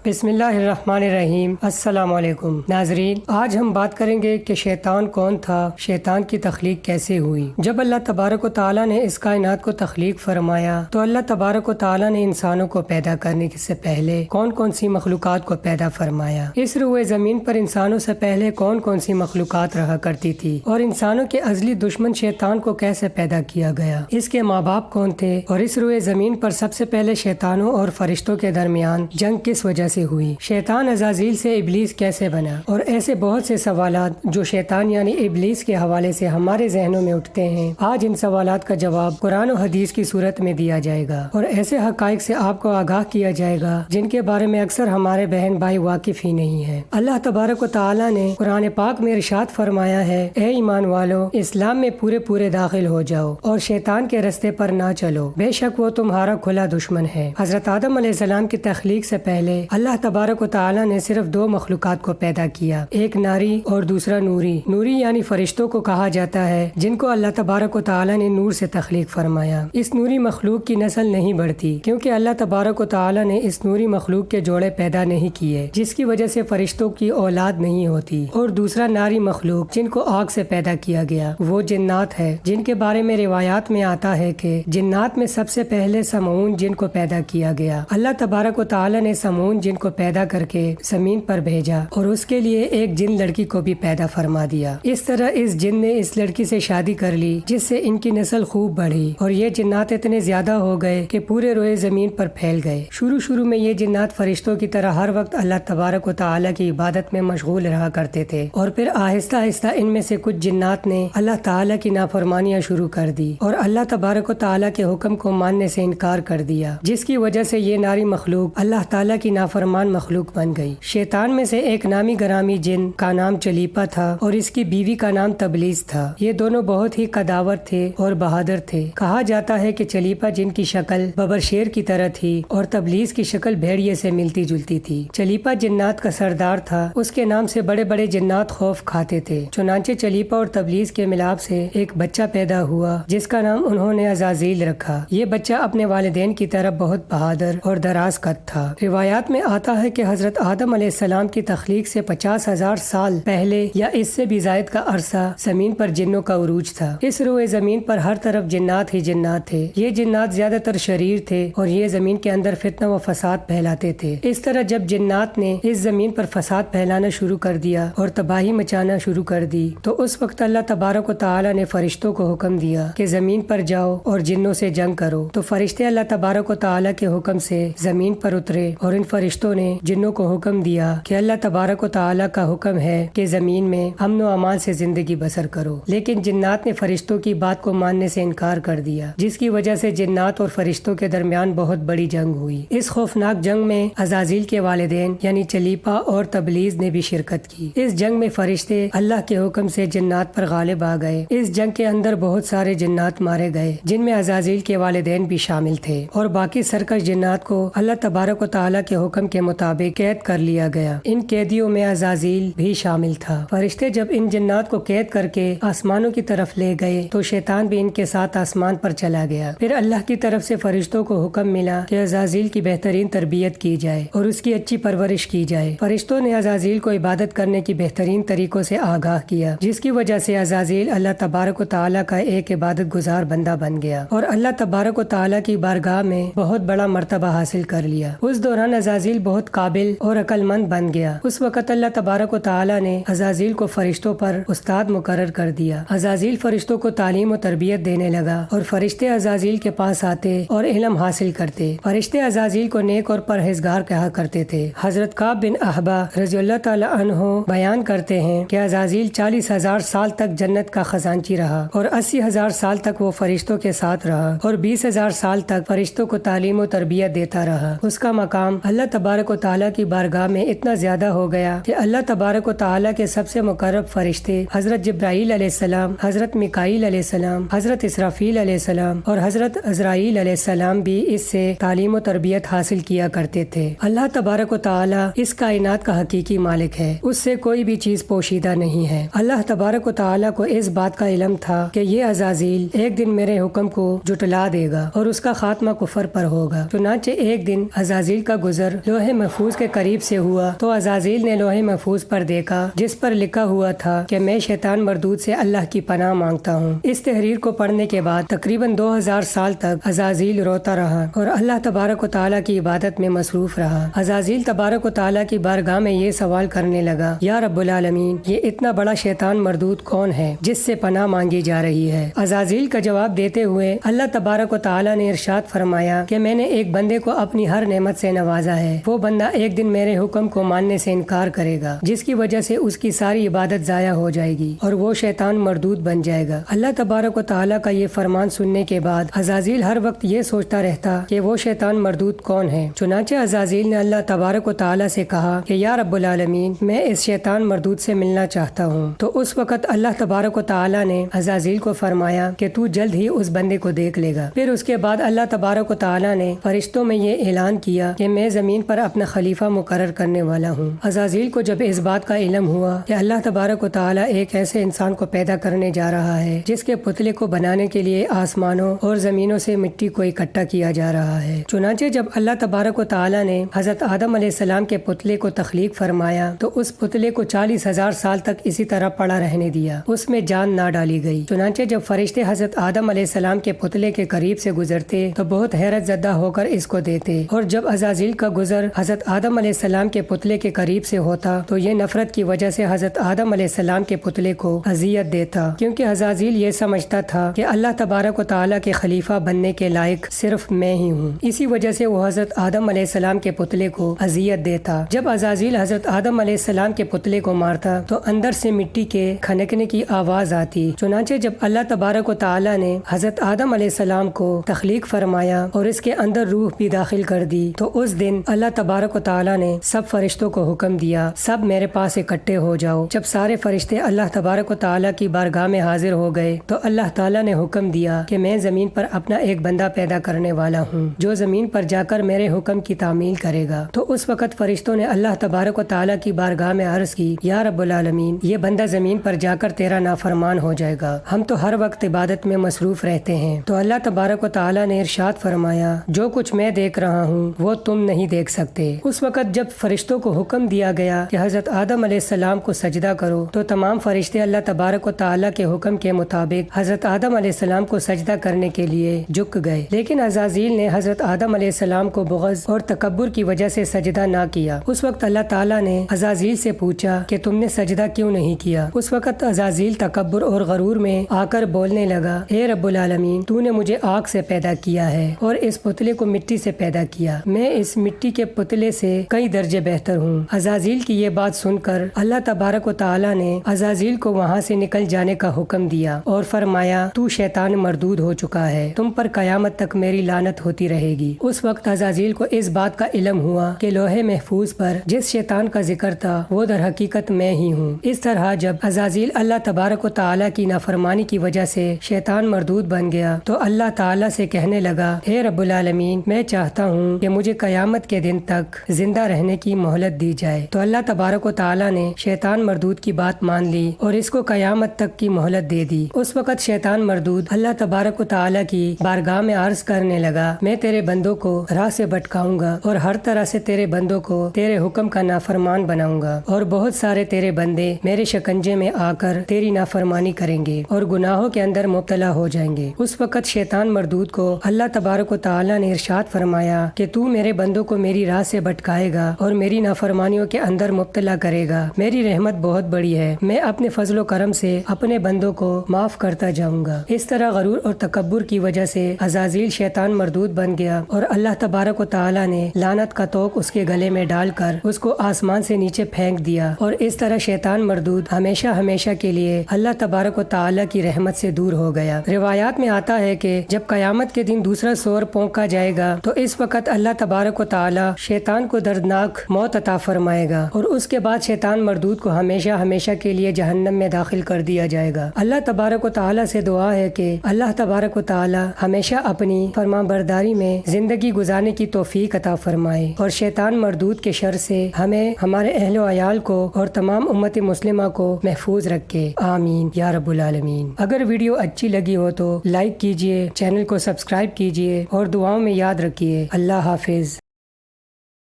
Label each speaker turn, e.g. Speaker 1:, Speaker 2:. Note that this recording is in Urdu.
Speaker 1: بسم اللہ الرحمن الرحیم۔ السلام علیکم ناظرین، آج ہم بات کریں گے کہ شیطان کون تھا، شیطان کی تخلیق کیسے ہوئی۔ جب اللہ تبارک و تعالیٰ نے اس کائنات کو تخلیق فرمایا تو اللہ تبارک و تعالیٰ نے انسانوں کو پیدا کرنے سے پہلے کون کون سی مخلوقات کو پیدا فرمایا۔ اس روئے زمین پر انسانوں سے پہلے کون کون سی مخلوقات رہا کرتی تھی، اور انسانوں کے ازلی دشمن شیطان کو کیسے پیدا کیا گیا، اس کے ماں باپ کون تھے، اور اس روئے زمین پر سب سے پہلے شیطانوں اور فرشتوں کے درمیان جنگ کس وجہ سے ہوئی، شیطان عزازیل سے ابلیس کیسے بنا، اور ایسے بہت سے سوالات جو شیطان یعنی ابلیس کے حوالے سے ہمارے ذہنوں میں اٹھتے ہیں۔ آج ان سوالات کا جواب قرآن و حدیث کی صورت میں دیا جائے گا، اور ایسے حقائق سے آپ کو آگاہ کیا جائے گا جن کے بارے میں اکثر ہمارے بہن بھائی واقف ہی نہیں ہیں۔ اللہ تبارک و تعالیٰ نے قرآن پاک میں ارشاد فرمایا ہے، اے ایمان والو، اسلام میں پورے داخل ہو جاؤ اور شیطان کے رستے پر نہ چلو، بے شک وہ تمہارا کھلا دشمن ہے۔ حضرت آدم علیہ السلام کی تخلیق سے پہلے اللہ تبارک و تعالیٰ نے صرف دو مخلوقات کو پیدا کیا، ایک ناری اور دوسرا نوری۔ نوری یعنی فرشتوں کو کہا جاتا ہے، جن کو اللہ تبارک و تعالیٰ نے نور سے تخلیق فرمایا۔ اس نوری مخلوق کی نسل نہیں بڑھتی، کیونکہ اللہ تبارک و تعالیٰ نے اس نوری مخلوق کے جوڑے پیدا نہیں کیے، جس کی وجہ سے فرشتوں کی اولاد نہیں ہوتی۔ اور دوسرا ناری مخلوق جن کو آگ سے پیدا کیا گیا، وہ جنات ہے، جن کے بارے میں روایات میں آتا ہے کہ جنات میں سب سے پہلے سمعون جن کو پیدا کیا گیا۔ اللہ تبارک و تعالیٰ نے سمعون جن کو پیدا کر کے زمین پر بھیجا، اور اس کے لیے ایک جن لڑکی کو بھی پیدا فرما دیا۔ اس طرح اس جن نے اس لڑکی سے شادی کر لی، جس سے ان کی نسل خوب بڑھی، اور یہ جنات اتنے زیادہ ہو گئے کہ پورے روئے زمین پر پھیل گئے۔ شروع میں یہ جنات فرشتوں کی طرح ہر وقت اللہ تبارک و تعالیٰ کی عبادت میں مشغول رہا کرتے تھے، اور پھر آہستہ آہستہ ان میں سے کچھ جنات نے اللہ تعالیٰ کی نافرمانیاں شروع کر دی، اور اللہ تبارک و تعالیٰ کے حکم کو ماننے سے انکار کر دیا، جس کی وجہ سے یہ ناری مخلوق اللہ تعالیٰ کی نافرمان مخلوق بن گئی۔ شیطان میں سے ایک نامی گرامی جن کا نام چلیپا تھا، اور اس کی بیوی کا نام تبلیس تھا۔ یہ دونوں بہت ہی قداور تھے اور بہادر تھے۔ کہا جاتا ہے کہ چلیپا جن کی شکل ببر شیر کی طرح تھی، اور تبلیس کی شکل بھیڑیے سے ملتی جلتی تھی۔ چلیپا جنات کا سردار تھا، اس کے نام سے بڑے بڑے جنات خوف کھاتے تھے۔ چنانچہ چلیپا اور تبلیس کے ملاپ سے ایک بچہ پیدا ہوا، جس کا نام انہوں نے عزازیل رکھا۔ یہ بچہ اپنے والدین کی طرف بہت بہادر اور دراز قد تھا۔ روایات میں آتا ہے کہ حضرت آدم علیہ السلام کی تخلیق سے 50,000 سال پہلے یا اس سے بھی زائد کا عرصہ زمین پر جنوں کا عروج تھا۔ اس روئے زمین پر ہر طرف جنات ہی جنات تھے۔ یہ جنات زیادہ تر شریر تھے، اور یہ زمین کے اندر فتنہ و فساد پھیلاتے تھے۔ اس طرح جب جنات نے اس زمین پر فساد پھیلانا شروع کر دیا اور تباہی مچانا شروع کر دی، تو اس وقت اللہ تبارک و تعالیٰ نے فرشتوں کو حکم دیا کہ زمین پر جاؤ اور جنوں سے جنگ کرو۔ تو فرشتے اللہ تبارک و تعالیٰ کے حکم سے زمین پر اترے، اور ان فرشتوں نے جنوں کو حکم دیا کہ اللہ تبارک و تعالیٰ کا حکم ہے کہ زمین میں امن و امان سے زندگی بسر کرو۔ لیکن جنات نے فرشتوں کی بات کو ماننے سے انکار کر دیا، جس کی وجہ سے جنات اور فرشتوں کے درمیان بہت بڑی جنگ ہوئی۔ اس خوفناک جنگ میں عزازیل کے والدین یعنی چلیپا اور تبلیز نے بھی شرکت کی۔ اس جنگ میں فرشتے اللہ کے حکم سے جنات پر غالب آ گئے۔ اس جنگ کے اندر بہت سارے جنات مارے گئے، جن میں عزازیل کے والدین بھی شامل تھے، اور باقی سرکش جنات کو اللہ تبارک و تعالیٰ کے حکم کے مطابق قید کر لیا گیا۔ ان قیدیوں میں عزازیل بھی شامل تھا۔ فرشتے جب ان جنات کو قید کر کے آسمانوں کی طرف لے گئے تو شیطان بھی ان کے ساتھ آسمان پر چلا گیا۔ پھر اللہ کی طرف سے فرشتوں کو حکم ملا کہ عزازیل کی بہترین تربیت کی جائے اور اس کی اچھی پرورش کی جائے۔ فرشتوں نے عزازیل کو عبادت کرنے کی بہترین طریقوں سے آگاہ کیا، جس کی وجہ سے عزازیل اللہ تبارک و تعالیٰ کا ایک عبادت گزار بندہ بن گیا، اور اللہ تبارک و تعالیٰ کی بارگاہ میں بہت بڑا مرتبہ حاصل کر لیا۔ اس دوران عزازیل بہت قابل اور عقل مند بن گیا۔ اس وقت اللہ تبارک و تعالیٰ نے عزازیل کو فرشتوں پر استاد مقرر کر دیا۔ عزازیل فرشتوں کو تعلیم و تربیت دینے لگا، اور فرشتے عزازیل کے پاس آتے اور علم حاصل کرتے۔ فرشتے عزازیل کو نیک اور پرہیزگار کہا کرتے تھے۔ حضرت کعب بن احبا رضی اللہ تعالیٰ عنہ بیان کرتے ہیں کہ عزازیل 40,000 سال تک جنت کا خزانچی رہا، اور 80,000 سال تک وہ فرشتوں کے ساتھ رہا، اور 20,000 سال تک فرشتوں کو تعلیم و تربیت دیتا رہا۔ اس کا مقام اللہ تبارک و تعالیٰ کی بارگاہ میں اتنا زیادہ ہو گیا کہ اللہ تبارک و تعالیٰ کے سب سے مقرب فرشتے حضرت جبرائیل علیہ السلام، حضرت میکائیل علیہ السلام، حضرت اسرافیل علیہ السلام اور حضرت عزرائیل علیہ السلام بھی اس سے تعلیم و تربیت حاصل کیا کرتے تھے۔ اللہ تبارک و تعالیٰ اس کائنات کا حقیقی مالک ہے، اس سے کوئی بھی چیز پوشیدہ نہیں ہے۔ اللہ تبارک و تعالیٰ کو اس بات کا علم تھا کہ یہ عزازیل ایک دن میرے حکم کو جھٹلا دے گا اور اس کا خاتمہ کفر پر ہوگا۔ چنانچہ ایک دن عزازیل کا گزر لوح لوح محفوظ کے قریب سے ہوا تو عزازیل نے لوح محفوظ پر دیکھا جس پر لکھا ہوا تھا کہ میں شیطان مردود سے اللہ کی پناہ مانگتا ہوں۔ اس تحریر کو پڑھنے کے بعد تقریباً 2000 سال تک عزازیل روتا رہا اور اللہ تبارک و تعالیٰ کی عبادت میں مصروف رہا۔ عزازیل تبارک و تعالیٰ کی بارگاہ میں یہ سوال کرنے لگا، یا رب العالمین، یہ اتنا بڑا شیطان مردود کون ہے جس سے پناہ مانگی جا رہی ہے؟ عزازیل کا جواب دیتے ہوئے اللہ تبارک و تعالیٰ نے ارشاد فرمایا کہ میں نے ایک بندے کو اپنی ہر نعمت سے نوازا ہے۔ وہ بندہ ایک دن میرے حکم کو ماننے سے انکار کرے گا جس کی وجہ سے اس کی ساری عبادت ضائع ہو جائے گی اور وہ شیطان مردود بن جائے گا۔ اللہ تبارک و تعالیٰ کا یہ فرمان سننے کے بعد عزازیل ہر وقت یہ سوچتا رہتا کہ وہ شیطان مردود کون ہے۔ چنانچہ عزازیل نے اللہ تبارک و تعالیٰ سے کہا کہ یا رب العالمین، میں اس شیطان مردود سے ملنا چاہتا ہوں۔ تو اس وقت اللہ تبارک و تعالیٰ نے عزازیل کو فرمایا کہ تو جلد ہی اس بندے کو دیکھ لے گا۔ پھر اس کے بعد اللہ تبارک و تعالیٰ نے فرشتوں میں یہ اعلان کیا کہ میں زمین پر اپنا خلیفہ مقرر کرنے والا ہوں۔ عزازیل کو جب اس بات کا علم ہوا کہ اللہ تبارک و تعالیٰ ایک ایسے انسان کو پیدا کرنے جا رہا ہے جس کے پتلے کو بنانے کے لیے آسمانوں اور زمینوں سے مٹی کو اکٹھا کیا جا رہا ہے، چنانچہ جب اللہ تبارک و تعالیٰ نے حضرت آدم علیہ السلام کے پتلے کو تخلیق فرمایا تو اس پتلے کو 40,000 سال تک اسی طرح پڑا رہنے دیا، اس میں جان نہ ڈالی گئی۔ چنانچہ جب فرشتے حضرت آدم علیہ السلام کے پتلے کے قریب سے گزرتے تو بہت حیرت زدہ ہو کر اس کو دیتے، اور جب عزازیل کا گزر حضرت آدم علیہ السلام کے پتلے کے قریب سے ہوتا تو یہ نفرت کی وجہ سے حضرت آدم علیہ السلام کے پتلے کو اذیت دیتا، کیونکہ عزازیل یہ سمجھتا تھا کہ اللہ تبارک و تعالیٰ کے خلیفہ بننے کے لائق صرف میں ہی ہوں، اسی وجہ سے وہ حضرت آدم علیہ السلام کے پتلے کو اذیت دیتا۔ جب عزازیل حضرت آدم علیہ السلام کے پتلے کو مارتا تو اندر سے مٹی کے کھنکنے کی آواز آتی۔ چنانچہ جب اللہ تبارک و تعالیٰ نے حضرت آدم علیہ السلام کو تخلیق فرمایا اور اس کے اندر روح بھی داخل کر دی تو اس دن اللہ تبارک و تعالیٰ نے سب فرشتوں کو حکم دیا، سب میرے پاس اکٹھے ہو جاؤ۔ جب سارے فرشتے اللہ تبارک و تعالیٰ کی بارگاہ میں حاضر ہو گئے تو اللہ تعالیٰ نے حکم دیا کہ میں زمین پر اپنا ایک بندہ پیدا کرنے والا ہوں جو زمین پر جا کر میرے حکم کی تعمیل کرے گا۔ تو اس وقت فرشتوں نے اللہ تبارک و تعالیٰ کی بارگاہ میں عرض کی، یا رب العالمین، یہ بندہ زمین پر جا کر تیرا نافرمان ہو جائے گا، ہم تو ہر وقت عبادت میں مصروف رہتے ہیں۔ تو اللہ تبارک و تعالیٰ نے ارشاد فرمایا، جو کچھ میں دیکھ رہا ہوں وہ تم نہیں دیکھ سکتے۔ اس وقت جب فرشتوں کو حکم دیا گیا کہ حضرت آدم علیہ السلام کو سجدہ کرو تو تمام فرشتے اللہ تبارک و تعالیٰ کے حکم کے مطابق حضرت آدم علیہ السلام کو سجدہ کرنے کے لیے جھک گئے، لیکن عزازیل نے حضرت آدم علیہ السلام کو بغض اور تکبر کی وجہ سے سجدہ نہ کیا۔ اس وقت اللہ تعالیٰ نے عزازیل سے پوچھا کہ تم نے سجدہ کیوں نہیں کیا؟ اس وقت عزازیل تکبر اور غرور میں آ کر بولنے لگا، اے رب العالمین، تو نے مجھے آگ سے پیدا کیا ہے اور اس پتلے کو مٹی سے پیدا کیا، میں اس مٹی کے پتلے سے کئی درجے بہتر ہوں۔ عزازیل کی یہ بات سن کر اللہ تبارک و تعالیٰ نے عزازیل کو وہاں سے نکل جانے کا حکم دیا اور فرمایا، تو شیطان مردود ہو چکا ہے، تم پر قیامت تک میری لعنت ہوتی رہے گی۔ اس وقت عزازیل کو اس بات کا علم ہوا کہ لوح محفوظ پر جس شیطان کا ذکر تھا وہ در حقیقت میں ہی ہوں۔ اس طرح جب عزازیل اللہ تبارک و تعالیٰ کی نافرمانی کی وجہ سے شیطان مردود بن گیا تو اللہ تعالیٰ سے کہنے لگا، اے رب العالمین، میں چاہتا ہوں کہ مجھے قیامت کے دن تک زندہ رہنے کی مہلت دی جائے۔ تو اللہ تبارک و تعالیٰ نے شیطان مردود کی بات مان لی اور اس کو قیامت تک کی مہلت دے دی۔ اس وقت شیطان مردود اللہ تبارک و تعالیٰ کی بارگاہ میں عرض کرنے لگا، میں تیرے بندوں کو راہ سے بھٹکاؤں گا اور ہر طرح سے تیرے بندوں کو تیرے حکم کا نافرمان بناؤں گا، اور بہت سارے تیرے بندے میرے شکنجے میں آ کر تیری نافرمانی کریں گے اور گناہوں کے اندر مبتلا ہو جائیں گے۔ اس وقت شیطان مردود کو اللہ تبارک و تعالیٰ نے ارشاد فرمایا کہ تو میرے بندوں کو میری راہ سے بھٹکائے گا اور میری نافرمانیوں کے اندر مبتلا کرے گا، میری رحمت بہت بڑی ہے، میں اپنے فضل و کرم سے اپنے بندوں کو معاف کرتا جاؤں گا۔ اس طرح غرور اور تکبر کی وجہ سے عزازیل شیطان مردود بن گیا اور اللہ تبارک و تعالیٰ نے لعنت کا توق اس کے گلے میں ڈال کر اس کو آسمان سے نیچے پھینک دیا، اور اس طرح شیطان مردود ہمیشہ ہمیشہ کے لیے اللہ تبارک و تعالیٰ کی رحمت سے دور ہو گیا۔ روایات میں آتا ہے کہ جب قیامت کے دن دوسرا سور پونکا جائے گا تو اس وقت اللہ تبارک و تعالیٰ شیطان کو دردناک موت عطا فرمائے گا اور اس کے بعد شیطان مردود کو ہمیشہ ہمیشہ کے لیے جہنم میں داخل کر دیا جائے گا۔ اللہ تبارک و تعالیٰ سے دعا ہے کہ اللہ تبارک و تعالیٰ ہمیشہ اپنی فرمانبرداری میں زندگی گزارنے کی توفیق عطا فرمائے اور شیطان مردود کے شر سے ہمیں، ہمارے اہل و عیال کو اور تمام امت مسلمہ کو محفوظ رکھے، آمین یا رب العالمین۔ اگر ویڈیو اچھی لگی ہو تو لائک کیجئے، چینل کو سبسکرائب کیجئے اور دعاؤں میں یاد رکھیے۔ اللہ حافظ۔